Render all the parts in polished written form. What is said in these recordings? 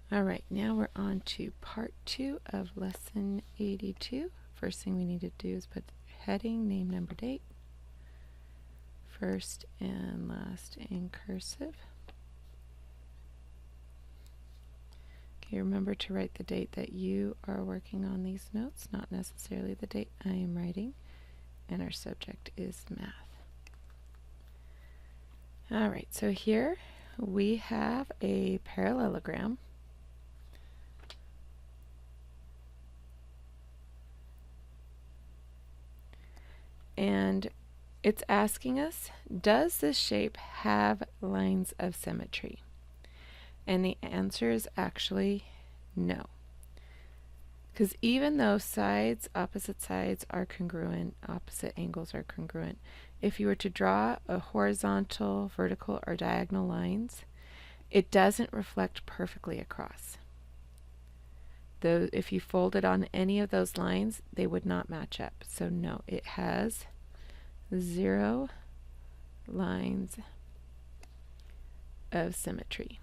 Alright, now we're on to part 2 of lesson 82. First thing we need to do is put heading, name, number, date, first and last in cursive. Okay, remember to write the date that you are working on these notes, not necessarily the date I am writing, and our subject is math. Alright, so here we have a parallelogram. And it's asking us, does this shape have lines of symmetry? And the answer is actually no. Because even though opposite sides are congruent, opposite angles are congruent, if you were to draw a horizontal, vertical, or diagonal lines, it doesn't reflect perfectly across. Though if you folded on any of those lines, they would not match up. So no, it has 0 lines of symmetry.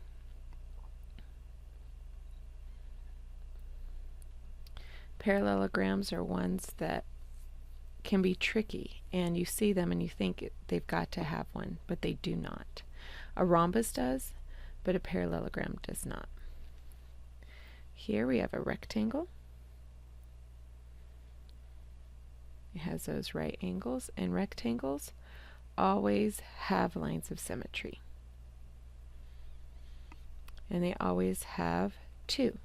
Parallelograms are ones that can be tricky, and you see them and you think they've got to have one, but they do not. A rhombus does, but a parallelogram does not. Here we have a rectangle. It has those right angles, and rectangles always have lines of symmetry. And they always have 2.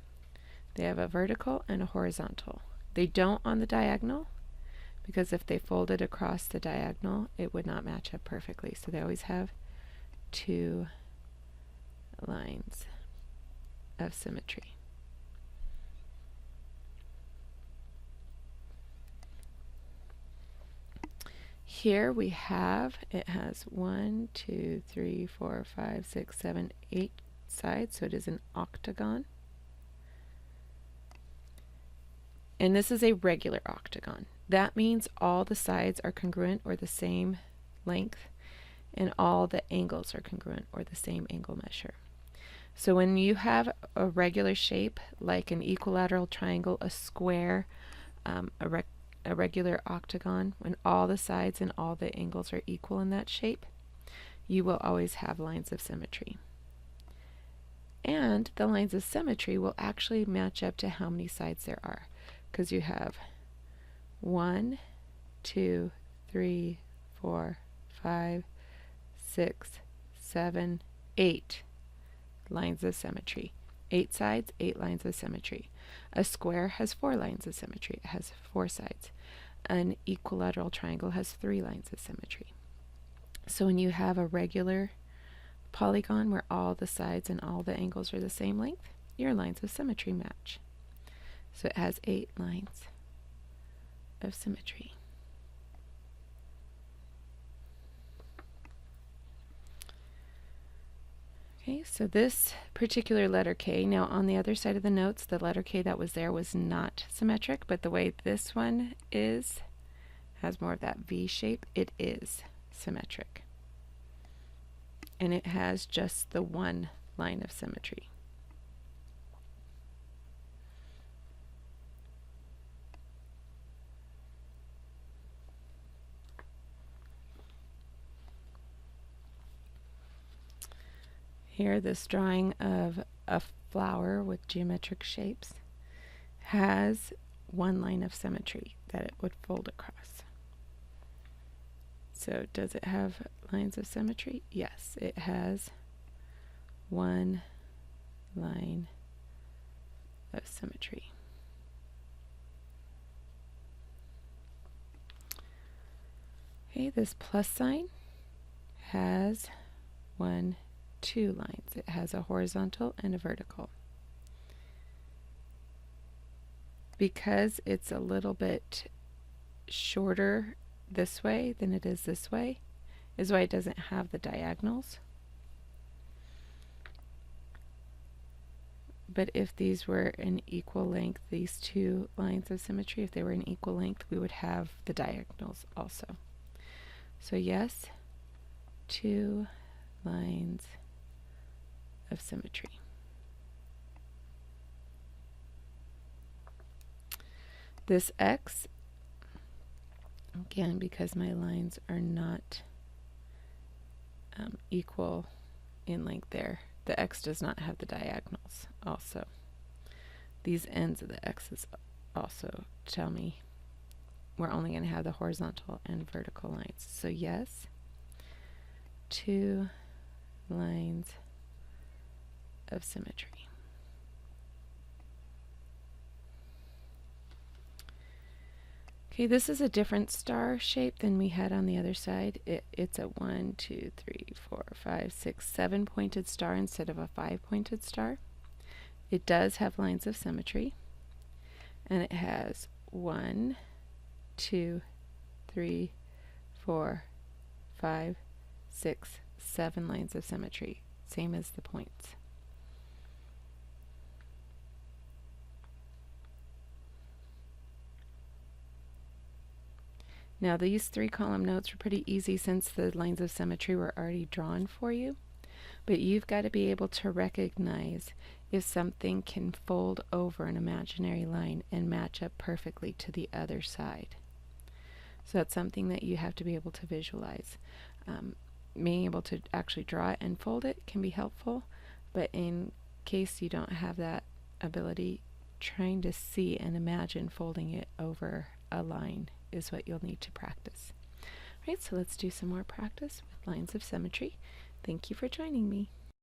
They have a vertical and a horizontal. They don't on the diagonal, because if they folded across the diagonal, it would not match up perfectly. So they always have 2 lines of symmetry. Here we have, it has 1, 2, 3, 4, 5, 6, 7, 8 sides, so it is an octagon. And this is a regular octagon. That means all the sides are congruent or the same length, and all the angles are congruent or the same angle measure. So when you have a regular shape like an equilateral triangle, a square, a regular octagon, when all the sides and all the angles are equal in that shape, you will always have lines of symmetry. And the lines of symmetry will actually match up to how many sides there are, because you have 1, 2, 3, 4, 5, 6, 7, 8 lines of symmetry. 8 sides, 8 lines of symmetry. A square has 4 lines of symmetry. It has 4 sides. An equilateral triangle has 3 lines of symmetry. So when you have a regular polygon where all the sides and all the angles are the same length, your lines of symmetry match. So it has 8 lines of symmetry. Okay, so this particular letter K, now on the other side of the notes, the letter K that was there was not symmetric, but the way this one has more of that V shape, it is symmetric. And it has just the 1 line of symmetry. Here, this drawing of a flower with geometric shapes has 1 line of symmetry that it would fold across. So does it have lines of symmetry? Yes, it has 1 line of symmetry. Okay, this plus sign has 2 lines. It has a horizontal and a vertical. Because it's a little bit shorter this way than it is this way, is why it doesn't have the diagonals. But if these were an equal length, these 2 lines of symmetry, if they were an equal length, we would have the diagonals also. So yes, 2 lines of symmetry. This X, again, because my lines are not equal in length there, the X does not have the diagonals also. These ends of the X's also tell me we're only going to have the horizontal and vertical lines. So yes, 2 lines of symmetry. Okay, this is a different star shape than we had on the other side. It's a 1, 2, 3, 4, 5, 6, 7 pointed star instead of a 5 pointed star. It does have lines of symmetry, and it has 1, 2, 3, 4, 5, 6, 7 lines of symmetry, same as the points. Now these 3 column notes were pretty easy since the lines of symmetry were already drawn for you, but you've got to be able to recognize if something can fold over an imaginary line and match up perfectly to the other side. So that's something that you have to be able to visualize. Being able to actually draw it and fold it can be helpful, but in case you don't have that ability, trying to see and imagine folding it over a line is what you'll need to practice. All right, so let's do some more practice with lines of symmetry. Thank you for joining me.